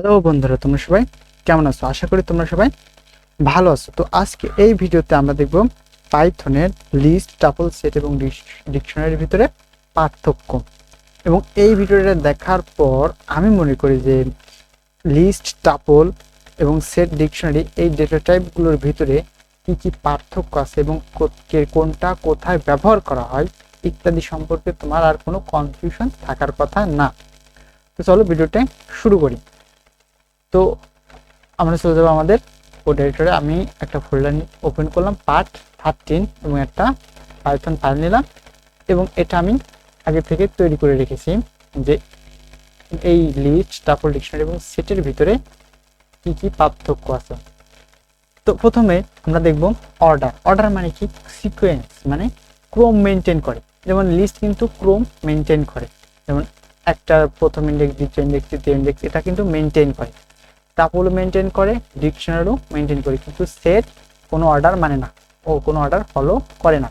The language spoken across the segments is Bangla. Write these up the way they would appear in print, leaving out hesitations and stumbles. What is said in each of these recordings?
হ্যালো বন্ধুরা, তোমরা সবাই কেমন আছো? আশা করি তোমরা সবাই ভালো আছো। তো আজকে এই ভিডিওতে আমরা দেখব পাইথনের লিস্ট, টাপল, সেট এবং ডিকশনারির ভিতরে পার্থক্য। এবং এই ভিডিওটা দেখার পর আমি মনে করি যে লিস্ট, টাপল এবং সেট, ডিকশনারি এই ডেটা টাইপগুলোর ভিতরে কি কি পার্থক্য আছে এবং কোনটা কোথায় ব্যবহার করা হয় ইত্যাদি সম্পর্কে তোমার আর কোনো কনফিউশন থাকার কথা না। তো চলো ভিডিওটা শুরু করি। তো আমরা চলে যাবো আমাদের কোড এডিটরে। আমি একটা ফোল্ডার ওপেন করলাম, পার্ট 13, এবং একটা পাইথন ফাইল নিলাম। এবং এটা আমি আগে থেকে তৈরি করে রেখেছি যে এই লিস্ট, টাপল, ডিকশনারি এবং সেটের ভিতরে কি কি পার্থক্য আছে। তো প্রথমে আমরা দেখব অর্ডার। অর্ডার মানে কি? সিকোয়েন্স, মানে ক্রম মেনটেন করে। যেমন লিস্ট কিন্তু ক্রম মেনটেন করে, যেমন একটা প্রথম ইন্ডেক্স, দ্বিতীয় ইন্ডেক্স, তৃতীয় ইন্ডেক্স, এটা কিন্তু মেনটেন করে। টাপলও মেনটেন করে, ডিকশনারিও মেনটেন করে, কিন্তু সেট কোনো অর্ডার মানে না, ও কোনো অর্ডার ফলো করে না।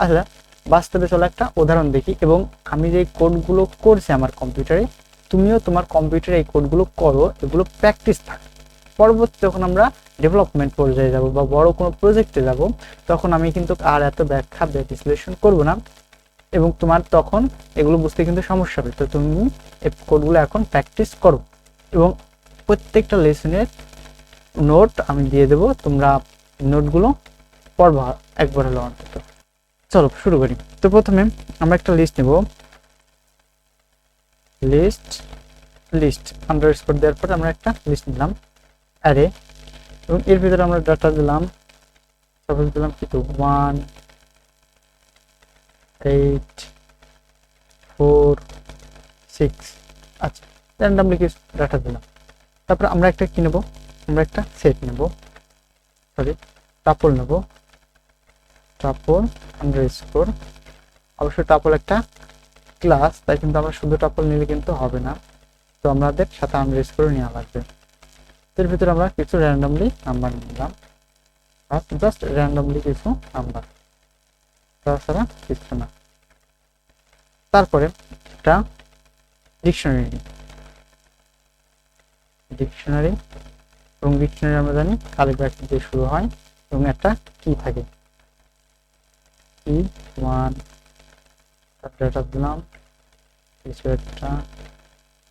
আচ্ছা, বাস্তবে চলো একটা উদাহরণ দেখি। এবং আমি যে কোডগুলো করছি আমার কম্পিউটারে, তুমিও তোমার কম্পিউটারে এই কোডগুলো করো, এগুলো প্র্যাকটিস থাকে। পরবর্তী যখন আমরা ডেভেলপমেন্ট পর্যায়ে যাব বা বড় কোনো প্রজেক্টে যাব, তখন আমি কিন্তু আর এত ব্যাখ্যা বিশ্লেষণ করব না, এবং তোমার তখন এগুলো বুঝতে কিন্তু সমস্যা হবে। তো তুমি এই কোডগুলো এখন প্র্যাকটিস করো, এবং প্রত্যেকটা লেসনের নোট আমি দিয়ে দেবো, তোমরা নোটগুলো পড়বা একবার হলো অন্তত। চলো শুরু করি। তো প্রথমে আমরা একটা লিস্ট নেব, লিস্ট লিস্ট আন্ডারস্কোর দেওয়ার পরে আমরা একটা লিস্ট নিলাম, অ্যারে, এবং এর ভিতরে আমরা ডাটা দিলাম, সাপোজ দিলাম কিন্তু 1 8 4 6। আচ্ছা, র্যান্ডামলি কিছু ডাটা দিলাম। তারপরে আমরা একটা কি নেব, আমরা একটা সেট নেব, সরি টাপল নেব, টাপল আন্ডারস্কোর। অবশ্যই টাপল একটা ক্লাস, তাই কিন্তু আমরা শুধু টাপল নিলে কিন্তু হবে না, তো আমাদের সাথে আন্ডারস্কোর নেওয়া লাগবে। এর ভিতরে আমরা কিছু র্যান্ডামলি নাম্বার নিলাম, জাস্ট র্যান্ডামলি কিছু নাম্বার, তাছাড়া কিছু না। তারপরে একটা ডিকশনারি, ডিকশনারি এবং ডিকশনারি আমরা জানি কালি ব্র্যাকেট দিয়ে শুরু হয়, এবং একটা কি থাকে, কি 1, ডাটা দিলাম কিছু একটা,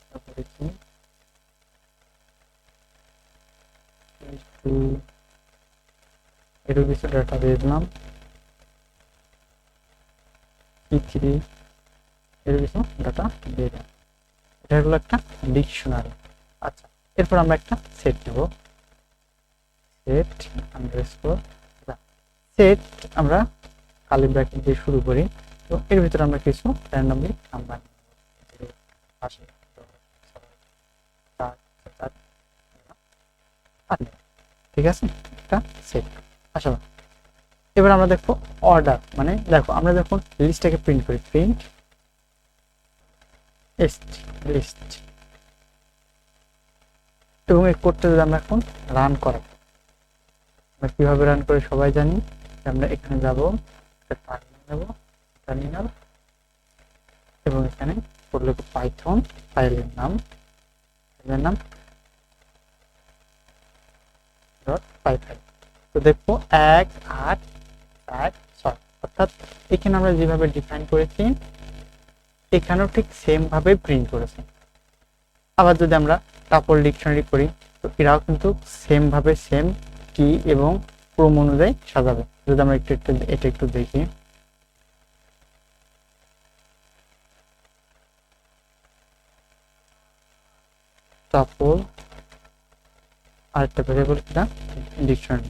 তারপরে কি 2, এরও কিছু ডাটা দিয়ে দিলাম, কি 3, এর কিছু ডাটা দিয়ে দিলাম। এটা হলো একটা ডিকশনারি। আচ্ছা, এরপর আমরা একটা সেট নেব, সেট আন্ডারস্কোর। সেট আমরা কালি ব্র্যাকেট দিয়ে শুরু করি, এবং এর ভিতরে আমরা কিছু র্যান্ডমলি নাম্বার, ঠিক আছে, একটা সেট। আচ্ছা, এবার আমরা দেখবো অর্ডার, মানে দেখো আমরা যখন লিস্টটাকে প্রিন্ট করি, প্রিন্ট লিস্ট, এবং এই কোডটা যদি আমরা এখন রান করাবো, আমরা কিভাবে রান করে সবাই জানি। আমরা এখানে যাব, টার্মিনাল নেব, টার্মিনাল, এবং এখানে করলে পাইথন, ফাইলের নাম ডট পাইথন। তো দেখবো 1 8 4 6, অর্থাৎ এখানে আমরা যেভাবে ডিফাইন করেছি এখানেও ঠিক সেম ভাবে প্রিন্ট করেছি। আবার যদি আমরা টাপল ডিকশনারি করি, তো এরাও কিন্তু সেম ভাবে সেম কি এবং ক্রম অনুযায়ী সাজাবে। যদি আমরা এটা একটু দেখি, টাপল আরেকটা ভেরিয়েবল কিনা, ডিকশনারি,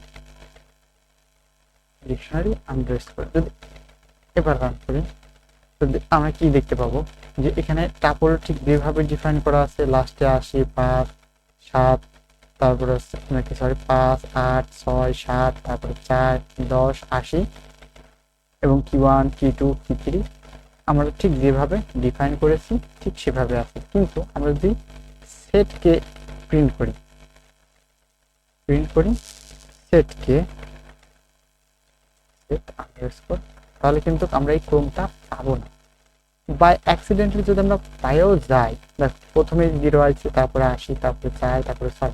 ডিকশনারি আন্ডারস্কোর। যদি এবার রান করি, তো আমরা কি দেখতে পাবো যে এখানে টাপল ঠিক যেভাবে ডিফাইন করা আছে, লাস্টে 80 5 7, তারপরে হচ্ছে নাকি সরি 5 8 6 7, তারপরে 4 10 80, এবং কি 1 কি 2 কি 3 আমরা ঠিক যেভাবে ডিফাইন করেছি ঠিক সেভাবে আছে। কিন্তু আমরা যদি সেটকে প্রিন্ট করি, সেটকে সেট আন্ডারস্কোর, তাহলে কিন্তু আমরা এই ক্রমটা পাবো না। বাই অ্যাক্সিডেন্টলি যদি আমরা পাইও যাই, দেখ প্রথমে 0 আছে, তারপরে 80, তারপরে 4, তারপরে 6,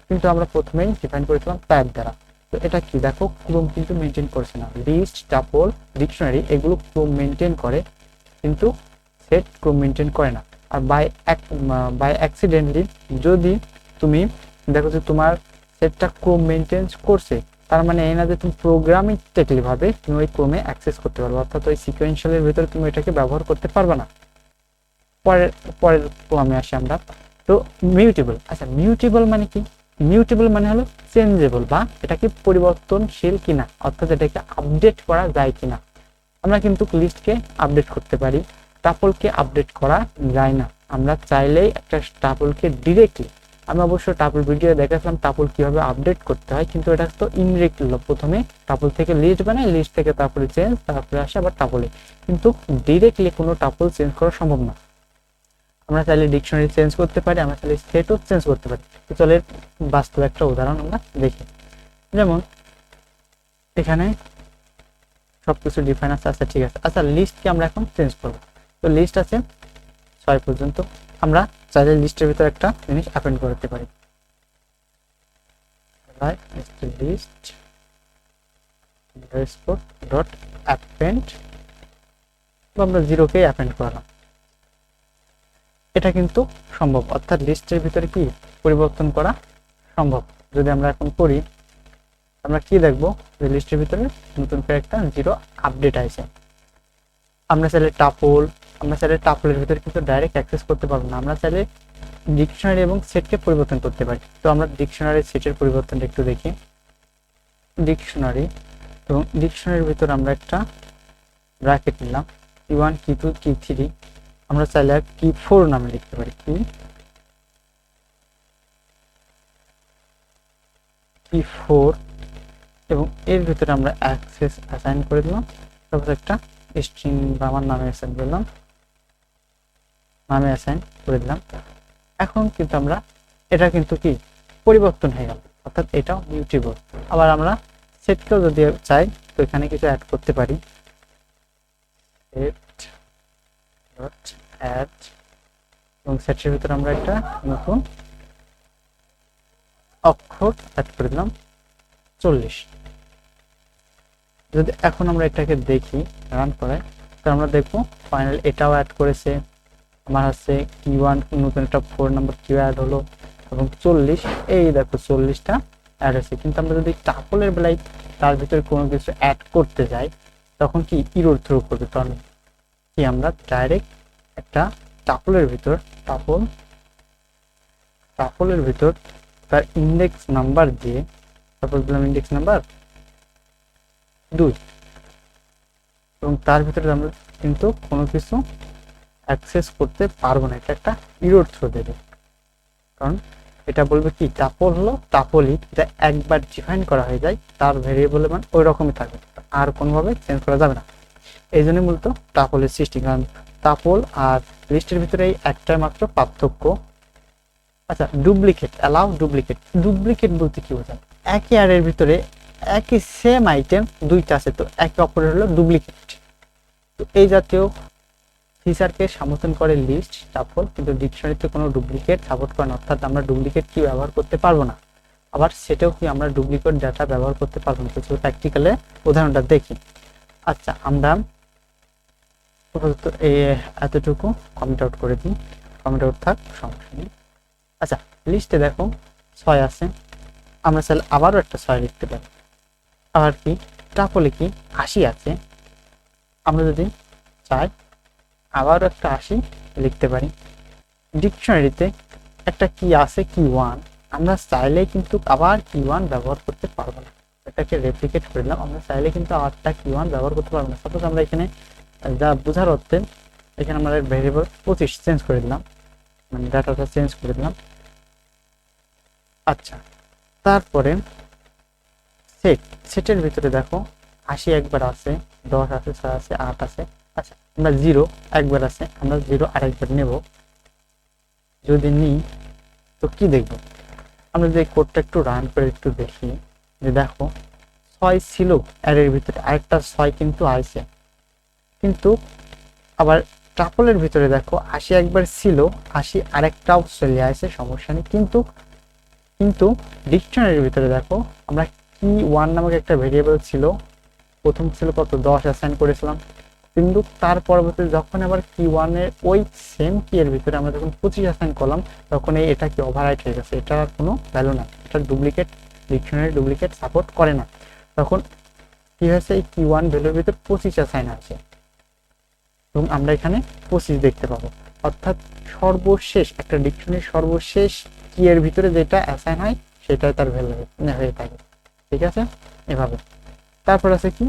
কিন্তু আমরা প্রথমেই ডিফাইন করেছিলাম প্যাড দ্বারা। তো এটা কি দেখো, ক্রম কিন্তু মেনটেন করছে না। লিস্ট, টাপল, ডিকশনারি এগুলো ক্রম মেনটেন করে, কিন্তু সেট ক্রম মেনটেন করে না। আর বাই অ্যাক্সিডেন্টলি যদি তুমি দেখো যে তোমার সেটটা ক্রম মেনটেন করছে, তার মানে এই না যে তুমি প্রোগ্রামেটিকলি ভাবে তুমি ওই ক্রমে অ্যাক্সেস করতে পারবে, অর্থাৎ ওই সিকোয়েন্সিয়ালের ভিতরে তুমি এটাকে ব্যবহার করতে পারবে না। পরের পরের ক্রমে আসি আমরা। তো মিউটেবল, আচ্ছা মিউটেবল মানে কি? মিউটেবল মানে হলো চেঞ্জেবল, বা এটাকে পরিবর্তনশীল কিনা, অর্থাৎ এটাকে আপডেট করা যায় কিনা। আমরা কিন্তু লিস্টকে আপডেট করতে পারি, টাপলকে আপডেট করা যায় না। আমরা চাইলেই একটা টাপলকে ডিরেক্টলি, আমি অবশ্য টাপল ভিডিও দেখাচ্ছিলাম টাপল কিভাবে আপডেট করতে হয়, কিন্তু এটা তো ইনডিরেক্ট হলো, প্রথমে টাপল থেকে লিস্ট বানায়, লিস্ট থেকে তারপরে চেঞ্জ, তারপরে আসে আবার টাপলে, কিন্তু ডিরেক্টলি কোনো টাপল চেঞ্জ করা সম্ভব না। আমরা চাইলে ডিকশনারি চেঞ্জ করতে পারি, আমরা চাইলে সেটও চেঞ্জ করতে পারি। তো চলে বাস্তব একটা উদাহরণ আমরা দেখি। যেমন এখানে সবকিছু ডিফাইন আছে, আচ্ছা ঠিক আছে। আচ্ছা লিস্টকে আমরা এখন চেঞ্জ করবো। তো লিস্ট আছে 6 পর্যন্ত, আমরা চাইলে লিস্টের ভিতরে একটা জিনিস অ্যাপেন্ড করতে পারি, লিস্ট ডট অ্যাপেন্ড, আমরা 0কে অ্যাপেন্ড করলাম। এটা কিন্তু সম্ভব, অর্থাৎ লিস্টের ভিতরে কি পরিবর্তন করা সম্ভব। যদি আমরা এখন করি, আমরা কি দেখবো যে লিস্টের ভিতরে নতুন করে একটা 0 আপডেট আছে। আমরা চাইলে টাপলের ভিতরে কিন্তু ডাইরেক্ট অ্যাক্সেস করতে পারবো না, আমরা চাইলে ডিকশনারি এবং সেটকে পরিবর্তন করতে পারি। তো আমরা ডিকশনারি সেটের পরিবর্তনটা একটু দেখি। ডিকশনারি এবং ডিকশনারির ভিতরে আমরা একটা ব্র্যাকেট নিলাম, কি1, কি2, কি3, আমরা চাইলে কি4 নামে লিখতে পারি, কি4, এবং এর ভিতরে আমরা অ্যাক্সেস অ্যাসাইন করে দিলাম, তারপর একটা স্ট্রিং বা আমার নামে অ্যাসাইন করলাম, নামে অ্যাসাইন করে দিলাম। এখন কিন্তু আমরা এটা কিন্তু কি পরিবর্তন হয়ে গেল, অর্থাৎ এটাও মিউটেবল। আবার আমরা সেটকেও যদি চাই তো এখানে কিছু অ্যাড করতে পারি, অ্যাড, এবং সেটের ভিতরে আমরা একটা নতুন অক্ষর অ্যাড করে দিলাম 40। যদি এখন আমরা এটাকে দেখি রান করে, তো আমরা দেখবো ফাইনাল এটাও অ্যাড করেছে। আমার হচ্ছে কি1 নতুন একটা 4 নাম্বার কিউ অ্যাড হলো, এবং 40, এই দেখো 40টা অ্যাড হয়েছে। কিন্তু আমরা যদি টাপলের বেলায় তার ভিতরে কোনো কিছু অ্যাড করতে যাই, তখন কি ইরর থ্রো করবে, কারণ কি আমরা ডাইরেক্ট একটা টাপলের ভিতর টাপলের ভিতর তার ইন্ডেক্স নাম্বার দিয়ে, তারপর দিলাম ইন্ডেক্স নাম্বার 2, এবং তার ভিতরে আমরা কিন্তু কোনো কিছু অ্যাক্সেস করতে পারবো না, এটা একটা ইরর থ্রো দেবে। কারণ এটা বলবে কি টাপল হলো টাপলই, এটা একবার ডিফাইন করা হয়ে যায়, তার ভেরিয়েবলের মান ওই রকমই থাকবে, আর কোনোভাবে চেঞ্জ করা যাবে না। এই জন্য মূলত টাপলের সৃষ্টি, কারণ টাপল আর লিস্টের ভিতরে এই একটাই মাত্র পার্থক্য। আচ্ছা ডুপ্লিকেট, অ্যালাউ ডুপ্লিকেট বলতে কি বোঝায়? একই অ্যারের ভিতরে একই সেম আইটেম দুইটা আছে, তো একে অপরের হলো ডুপ্লিকেট। তো এই জাতীয় ফিচারকে সমর্থন করে লিস্ট, টাপল, কিন্তু ডিকশনারিতে কোনো ডুপ্লিকেট সাপোর্ট করে না, অর্থাৎ আমরা ডুপ্লিকেট কি ব্যবহার করতে পারবো না। আবার সেটাও কি আমরা ডুপ্লিকেট ডাটা ব্যবহার করতে পারবো না। তো প্র্যাকটিক্যালে উদাহরণটা দেখি। আচ্ছা আমরা এই এতটুকু কমেন্ট আউট করে দিই, কমেন্ট আউট থাক, সমস্যা নেই। আচ্ছা লিস্টে দেখো 6 আছে, আমরা চাইলে আবারও একটা 6 লিখতে পারি। আবার কি টাপলে কি 80 আছে, আমরা যদি চাই আবারও একটা 80 লিখতে পারি। ডিকশনারিতে একটা কি আছে কি1, আমরা চাইলে কিন্তু আবার কি1 ব্যবহার করতে পারবো না, এটাকে রেপ্লিকেট করে দিলাম। আমরা চাইলে কিন্তু আবারটা কি1 ব্যবহার করতে পারবো না। সাপোজ আমরা এখানে যা বোঝার অর্থে এখানে আমরা ভেরিয়েবল 25 চেঞ্জ করে দিলাম, মানে ডাটাটা চেঞ্জ করে দিলাম। আচ্ছা তারপরে সেটের ভিতরে দেখো 80 একবার আছে, 10 আছে, 6 আছে, 8 আছে। আচ্ছা আমরা 0 একবার আছে, আমরা 0 আরেকবার নেব। যদি নিই তো কি দেখব, আমরা যদি কোডটা একটু রান করে একটু দেখি, যে দেখো 6 ছিল অ্যারের ভিতরে, আরেকটা 6 কিন্তু আইছে, কিন্তু আবার টাপলের ভিতরে দেখো 80 একবার ছিল, 80 আরেকটাও চলে আসে, সমস্যা নেই। কিন্তু কিন্তু ডিকশনারির ভিতরে দেখো আমরা কি ওয়ান নামক একটা ভেরিয়েবল ছিল, প্রথম ছিল কত 10 অ্যাসাইন করেছিলাম, কিন্তু তার পরবর্তীতে যখন আবার কি ওয়ানের ওই সেম কি এর ভিতরে আমরা যখন 25 অ্যাসাইন করলাম, তখন এটা কি ওভাররাইট হয়ে গেছে, এটা কোনো ভ্যালু না, এটা ডুপ্লিকেট, ডিকশনারি ডুপ্লিকেট সাপোর্ট করে না। তখন কি হয়েছে, এই কি ওয়ান ভ্যালুর ভিতরে 25 অ্যাসাইন আছে এবং আমরা এখানে 25 দেখতে পাবো। অর্থাৎ সর্বশেষ একটা ডিকশনারি সর্বশেষ কি এর ভিতরে যেটা অ্যাসাইন হয় সেটাই তার ভ্যালু হয়ে থাকে। ঠিক আছে, এভাবে। তারপর আছে কি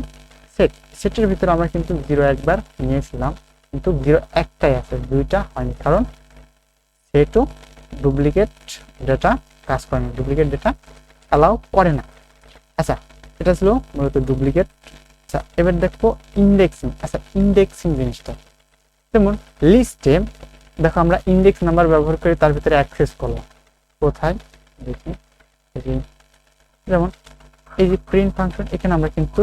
সেট, সেটের ভিতরে আমরা কিন্তু 0 একবার নিয়েছিলাম, কিন্তু 0 একটাই আছে, দুইটা হয়নি, কারণ সেটও ডুপ্লিকেট ডেটা কাজ করে না, ডুপ্লিকেট ডেটা অ্যালাউ করে না। আচ্ছা, এটা ছিল মূলত ডুপ্লিকেট। আচ্ছা, এবার দেখবো ইন্ডেক্সিং। আচ্ছা, ইন্ডেক্সিং জিনিসটা যেমন লিস্টে দেখো আমরা ইন্ডেক্স নাম্বার ব্যবহার করে তার ভিতরে অ্যাক্সেস করলাম, কোথায় দেখি, যেমন এই যে প্রিন্ট ফাংশন, এখানে আমরা কিন্তু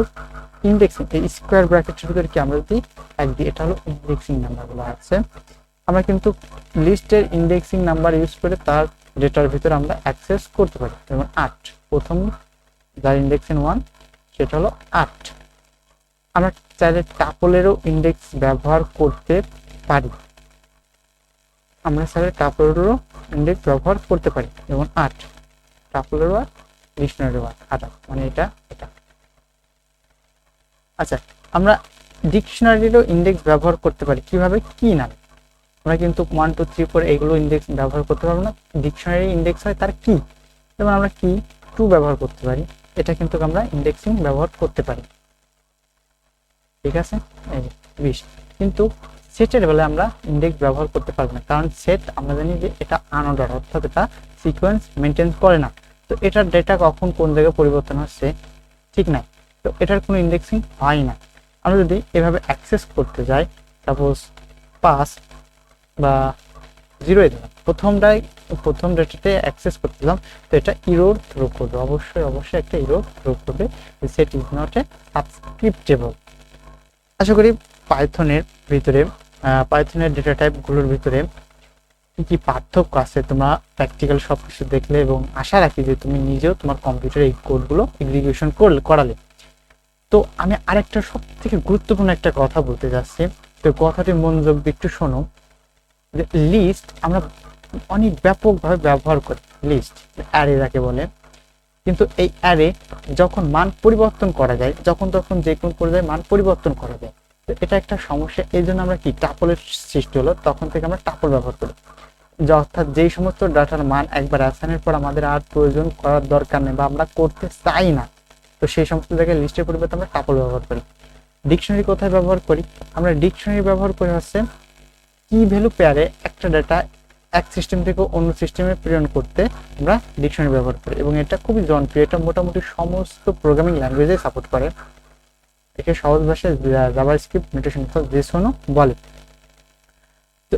ইন্ডেক্সিং, এই স্কোয়ার ব্র্যাকেটের ভিতরে কি আমরা যদি এক দিই, এটা হলো ইন্ডেক্সিং নাম্বারগুলো আছে। আমরা কিন্তু লিস্টের ইন্ডেক্সিং নাম্বার ইউজ করে তার ডেটার ভিতরে আমরা অ্যাক্সেস করতে পারি। যেমন 8, প্রথম যার ইন্ডেক্সিং 1 সেটা হলো 8। আমরা চাইলে টাপলেরও ইন্ডেক্স ব্যবহার করতে পারি, আমরা চাইলে টাপলেরও ইন্ডেক্স ব্যবহার করতে পারি, যেমন 8 টাপলেরও আর ডিকশনারিরও 8, মানে এটা এটা। আচ্ছা, আমরা ডিকশনারিরও ইন্ডেক্স ব্যবহার করতে পারি কিভাবে, কি নামে। আমরা কিন্তু 1 2 3 4 এগুলো ইন্ডেক্স ব্যবহার করতে পারবো না, ডিকশনারি ইন্ডেক্স হয় তার কি, যেমন আমরা কি 2 ব্যবহার করতে পারি, এটা কিন্তু আমরা ইন্ডেক্সিং ব্যবহার করতে পারি। ঠিক আছে, এই 20। কিন্তু সেটের বেলায় আমরা ইন্ডেক্স ব্যবহার করতে পারবো না, কারণ সেট আমরা জানি যে এটা আনঅর্ডার, অর্থাৎ এটা সিকোয়েন্স মেনটেন করে না। তো এটার ডেটা কখন কোন জায়গায় পরিবর্তন হচ্ছে ঠিক নাই, তো এটার কোনো ইন্ডেক্সিং হয় না। আমরা যদি এভাবে অ্যাক্সেস করতে যাই, সাপোজ 5 বা 0 দিলাম, প্রথম ডেটাতে অ্যাক্সেস করতেলাম, তো এটা ইরোর থ্রো করবে, অবশ্যই একটা ইরোর থ্রো করবে, সেট ইজ নট এ সাবস্ক্রিপ্টেবল। আশা করি পাইথনের ভিতরে পাইথনের ডেটা টাইপগুলোর ভিতরে কি কি পার্থক্য আছে তোমরা প্র্যাকটিক্যাল সব কিছু দেখলে, এবং আশা রাখি যে তুমি নিজেও তোমার কম্পিউটারে এই কোডগুলো এক্সিকিউশন করালে। তো আমি আরেকটা সব থেকে গুরুত্বপূর্ণ একটা কথা বলতে যাচ্ছি, তো কথাটি মনোযোগ দিয়ে একটু শোনো। যে লিস্ট আমরা অনেক ব্যাপকভাবে ব্যবহার করি, লিস্ট অ্যারে যাকে বলে, কিন্তু এই অ্যারে যখন মান পরিবর্তন করা যায়, যখন তখন যে কোনো পর্যায়ে মান পরিবর্তন করা যায়, তো এটা একটা সমস্যা। এই জন্য আমরা কি টাপলের সৃষ্টি হলো, তখন থেকে আমরা টাপল ব্যবহার করি, অর্থাৎ যেই সমস্ত ডাটার মান একবার অ্যাসাইনের পর আমাদের আর প্রয়োজন করার দরকার নেই বা আমরা করতে চাই না, তো সেই সমস্ত জায়গায় লিস্টের পরিবর্তে আমরা টাপল ব্যবহার করি। ডিকশনারি কোথায় ব্যবহার করি, আমরা ডিকশনারি ব্যবহার করি হচ্ছে কি ভ্যালু পেয়ারে একটা ডাটা এক সিস্টেম থেকে অন্য সিস্টেমে প্রেরণ করতে আমরা ডিকশনারি ব্যবহার করি, এবং এটা খুবই জনপ্রিয়, এটা মোটামুটি সমস্ত প্রোগ্রামিং ল্যাঙ্গুয়েজে সাপোর্ট করে। একে সহজ ভাষায় জাভাস্ক্রিপ্ট নোটেশন জেসনও বলে। তো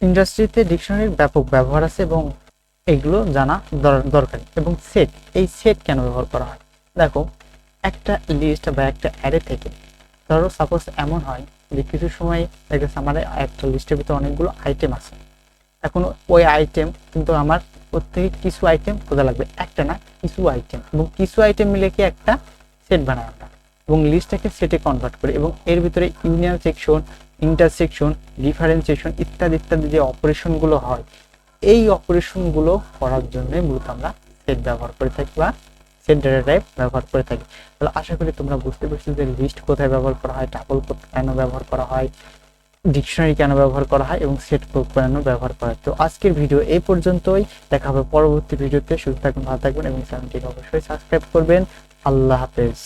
ইন্ডাস্ট্রিতে ডিকশনারির ব্যাপক ব্যবহার আছে এবং এগুলো জানা দরকারি। এবং সেট, এই সেট কেন ব্যবহার করা হয়, দেখো একটা লিস্ট বা একটা অ্যারে থেকে ধরো সাপোজ এমন হয় যে কিছু সময় দেখেছে আমার একটা লিস্টের ভিতরে অনেকগুলো আইটেম আছে, এখন ওই আইটেম কিন্তু আমার প্রত্যেকে কিছু আইটেম খোঁজা লাগবে, একটা না কিছু আইটেম, এবং কিছু আইটেম মিলে কি একটা সেট বানাই আমরা, এবং লিস্টটাকে সেটে কনভার্ট করি, এবং এর ভিতরে ইউনিয়ন সেকশন, ইন্টারসেকশন, ডিফারেন্সিয়েশন ইত্যাদি ইত্যাদি যে অপারেশনগুলো হয়, এই অপারেশনগুলো করার জন্য মূলত আমরা সেট ব্যবহার করে থাকি বা সেট ডেটা টাইপ ব্যবহার করে থাকি। তাহলে আশা করি তোমরা বুঝতে পারছো যে লিস্ট কোথায় ব্যবহার করা হয়, টাপল কেন ব্যবহার করা হয়, ডিকশনারি কেন ব্যবহার করা হয়, এবং সেট কেন ব্যবহার করা হয়। তো আজকের ভিডিও এই পর্যন্তই, দেখা হবে পরবর্তী ভিডিওতে। সুস্থ থাকবেন, ভালো থাকবেন এবং চ্যানেলটিকে অবশ্যই সাবস্ক্রাইব করবেন। আল্লাহ হাফেজ।